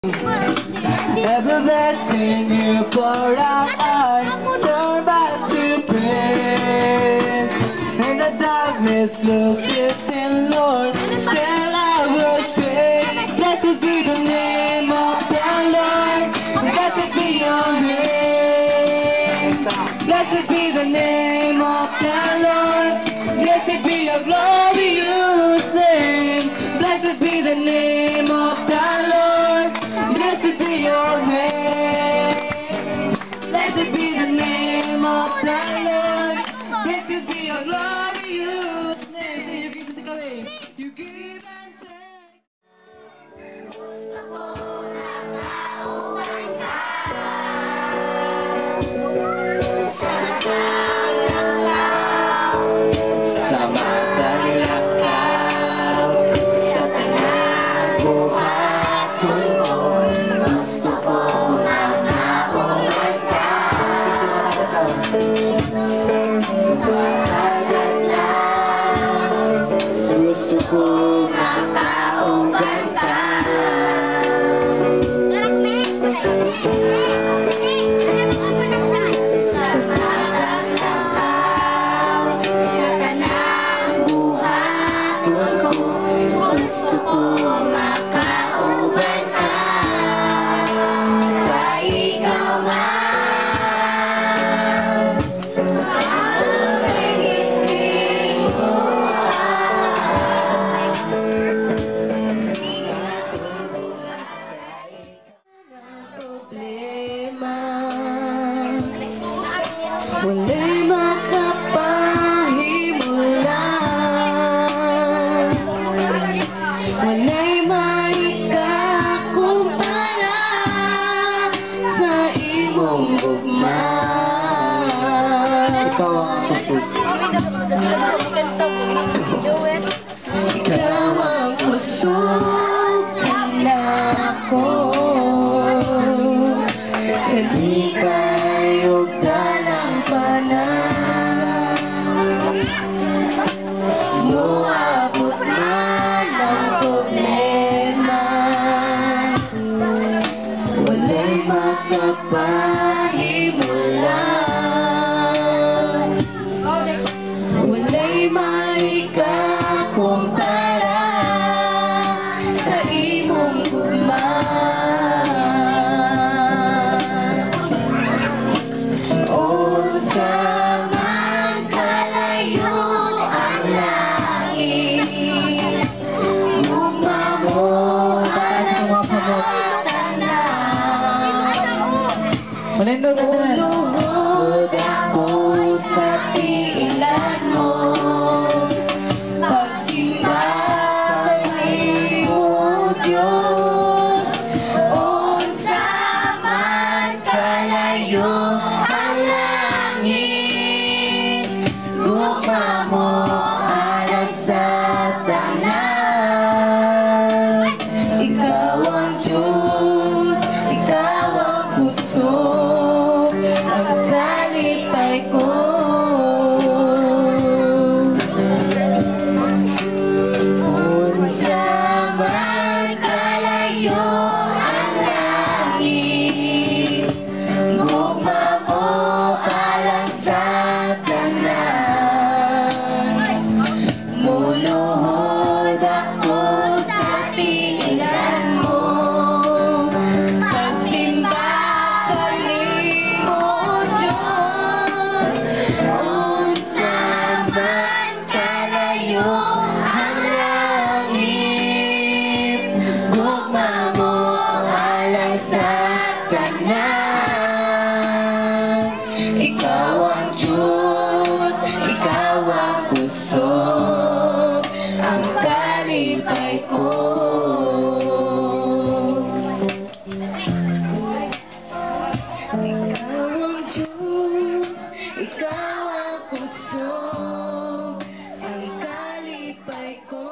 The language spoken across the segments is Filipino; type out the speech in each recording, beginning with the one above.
Ever blessing you pour out, I turn back to praise. In the darkness, closest in Lord, still I will say, blessed be the name of the Lord, blessed be your name. Blessed be the name of the Lord, blessed be your glorious name. Blessed be the name of the Lord, blessed be your name. Blessed be the name of the Lord, blessed be your glorious name. You give and take. Wala'y makapahimulan, wala'y maikakumpara sa imong gugma. Ikaw ang kusog, ikaw ang kusog na ako. Hindi kayo dalang panas, muabot man ang problema. Wala'y makapahimulan, wala'y maikakumpara sa imong gugma. Luluhod ako sa tiilan mo, pagsimba mo, Diyos. Unsa man kalayo ang langit, gugma mo alang sa tanan. Ikaw ang Diyos, ikaw ang puso, ang kalipay ko. Unsa man kalayo ang langit, gugma mo alang sa tanan. Muluhod ako sa tiilan mo, pagsimba kanimo, Diyos. Unsa man kalayo ang langit, gugma mo alang sa tanan. Ikaw ang Diyos, ikaw ang kusog, ang kalipay ko. Ikaw ang Diyos, ikaw ang kusog, ang kalipay ko.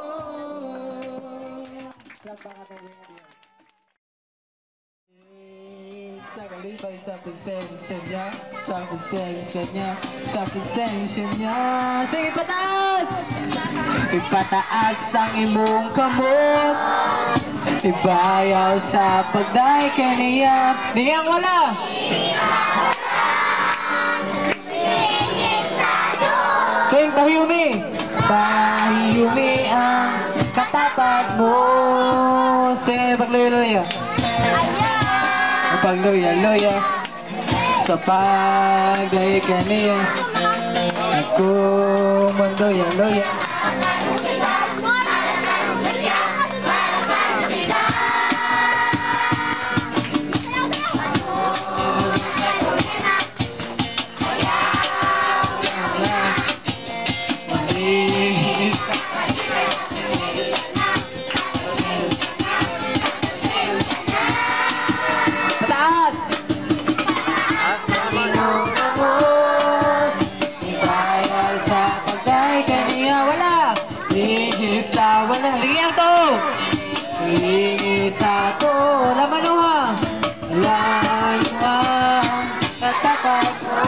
Sa kalipay, sa presensya niya, sa presensya niya, sa presensya niya. Sige, pataas! Ipataas ang imong kamot, ibayaw sa pagday kaniya. Niyang wala. Tuwing tahiyumi ang katapat mo. Sige, pagluya-luya. Pagluya-luya sa pagday kaniya. Ako mandoya-luya. Wala, lingyan to! Isa to, lamanuha! Lamanuha, katapat mo.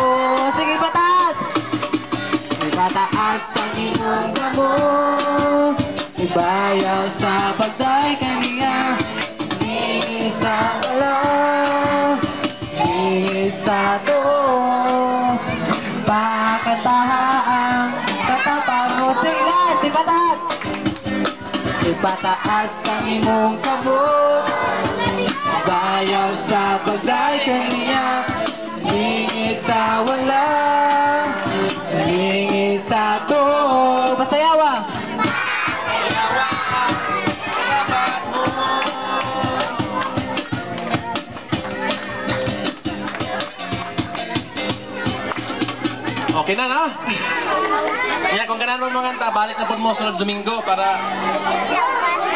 Sige, pataas! Ipataas ang iyong gamo. Ibayaw sa pagday kaniya. Isa wala, isa to. Pakatahaan, katapat mo. Sige, ipataas! Ipataas ang imong kamot. Bayaw sa pagday kaniya. Lingit sa wala, lingit sa to. Basayawa. Okay na, no? Kaya kung ganun mo mga balik na po mo sunod Domingo para...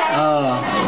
Oh.